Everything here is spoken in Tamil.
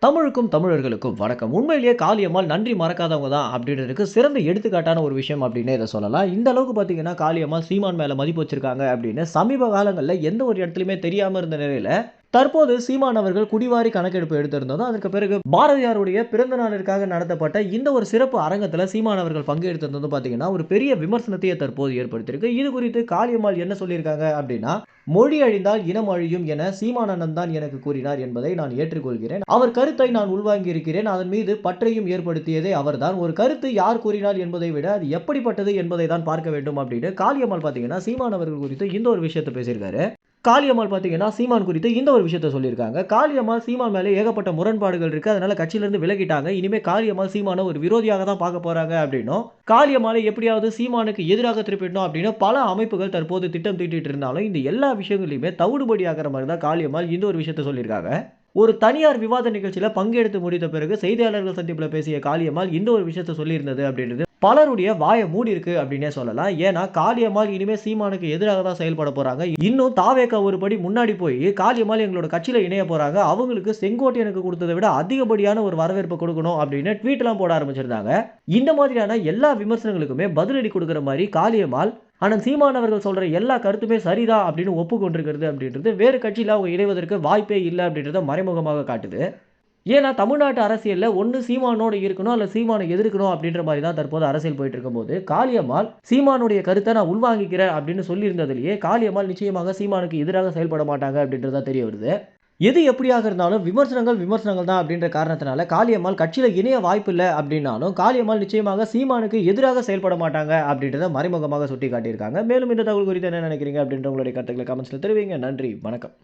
தமிழுக்கும் தமிழர்களுக்கும் வணக்கம். உண்மையிலேயே காளியம்மாள் நன்றி மறக்காதவங்க தான் அப்படின்றதுக்கு சிறந்த எடுத்துக்காட்டான ஒரு விஷயம் அப்படின்னே இத சொல்லலாம். இந்த அளவுக்கு பார்த்தீங்கன்னா, காளியம்மாள் சீமான் மேல மதிப்பு வச்சிருக்காங்க அப்படின்னு சமீப காலங்கள்ல எந்த ஒரு இடத்துலயுமே தெரியாம இருந்த நிலையில, தற்போது சீமான் அவர்கள் குடிவாரி கணக்கெடுப்பு எடுத்திருந்ததும், அதற்கு பிறகு பாரதியாருடைய பிறந்த நாளிற்காக நடத்தப்பட்ட இந்த ஒரு சிறப்பு அரங்கத்துல சீமான் அவர்கள் பங்கெடுத்திருந்ததும் பார்த்தீங்கன்னா, ஒரு பெரிய விமர்சனத்தையே தற்போது ஏற்படுத்தியிருக்கு. இது குறித்து காளியம்மாள் என்ன சொல்லியிருக்காங்க அப்படின்னா, "மொழி அழிந்தால் இனம் அழியும் என சீமான் அண்ணன் தான் எனக்கு கூறினார் என்பதை நான் ஏற்றுக்கொள்கிறேன். அவர் கருத்தை நான் உள்வாங்கியிருக்கிறேன். அதன் மீது பற்றையும் ஏற்படுத்தியதே அவர்தான். ஒரு கருத்து யார் கூறினார் என்பதை விட அது எப்படிப்பட்டது என்பதை தான் பார்க்க வேண்டும்." அப்படின்னு காளியம்மாள் பார்த்தீங்கன்னா, சீமான் அவர்கள் குறித்து இந்த ஒரு விஷயத்த பேசியிருக்காரு. காளியம்மாள் பார்த்தீங்கன்னா, சீமான் குறித்து இந்த ஒரு விஷயத்த சொல்லியிருக்காங்க. காளியம்மாள் சீமான் மேல ஏகப்பட்ட முரண்பாடுகள் இருக்கு. அதனால கட்சியிலிருந்து விலகிட்டாங்க. இனிமே காளியம்மாள் சீமான ஒரு விரோதியாக தான் பார்க்க போறாங்க அப்படின்னும், காளியம்மாளை எப்படியாவது சீமானுக்கு எதிராக திருப்பிடணும் அப்படின்னு பல அமைப்புகள் தற்போது திட்டம் தீட்டிட்டு இருந்தாலும், இந்த எல்லா விஷயங்களையுமே தவிடுபடியாக்குற மாரி தான் காளியம்மாள் இந்த ஒரு விஷயத்த சொல்லியிருக்காங்க. ஒரு தனியார் விவாத நிகழ்ச்சியில பங்கெடுத்து முடித்த பிறகு செய்தியாளர்கள் சந்திப்புல பேசிய காளியம்மாள் இந்த ஒரு விஷயத்த சொல்லியிருந்தது அப்படின்றது பலருடைய வாய மூடியிருக்கு அப்படின்னே சொல்லலாம். ஏன்னா, காளியம்மாள் இனிமே சீமானுக்கு எதிராக தான் செயல்பட போறாங்க. இன்னும் தாவேகா ஒரு படி முன்னாடி போய் காளியம்மாள் எங்களோட கட்சியில இணைய போறாங்க. அவங்களுக்கு செங்கோட்டையனுக்கு குடுத்தத விட அதிகப்படியான ஒரு வரவேற்பு கொடுக்கணும் அப்படின்னு ட்வீட்லாம் போட ஆரம்பிச்சிருந்தாங்க. இந்த மாதிரியான எல்லா விமர்சனங்களுக்குமே பதிலடி குடுக்குற மாரி காளியம்மாள், அண்ணன் சீமான் அவர்கள் சொல்ற எல்லா கருத்துமே சரிதான் அப்படின்னு ஒப்புக்கொண்டிருக்கிறது அப்படின்றது வேறு கட்சியில அவங்க இணைவதற்கு வாய்ப்பே இல்ல அப்படின்றத மறைமுகமாக காட்டுது. ஏன்னா, தமிழ்நாட்டு அரசியல்ல ஒண்ணு சீமானோட இருக்கணும், அல்ல சீமான எதிர்க்கணும் அப்படின்ற மாரி தான் தற்போது அரசியல் போயிட்டு இருக்கும்போது, காளியம்மாள் சீமானுடைய கருத்த நான் உள்வாங்கிக்கிறேன் அப்படின்னு சொல்லியிருந்ததிலேயே, காளியம்மாள் நிச்சயமாக சீமானுக்கு எதிராக செயல்பட மாட்டாங்க அப்படின்றது தான் தெரிய வருது. எது எப்படியாக இருந்தாலும் விமர்சனங்கள் விமர்சனங்கள் தான் அப்படின்ற காரணத்தினால காளியம்மாள் கட்சியில இணைய வாய்ப்பில்ல அப்படின்னாலும், காளியம்மாள் நிச்சயமாக சீமானுக்கு எதிராக செயல்பட மாட்டாங்க அப்படின்றத மறைமுகமாக சுட்டிக்காட்டியிருக்காங்க. மேலும் இந்த தகவல் குறித்து என்ன நினைக்கிறீங்க அப்படின்ற உங்களுடைய கருத்துக்களை கமெண்ட்ஸ்ல தெரிவிங்க. நன்றி, வணக்கம்.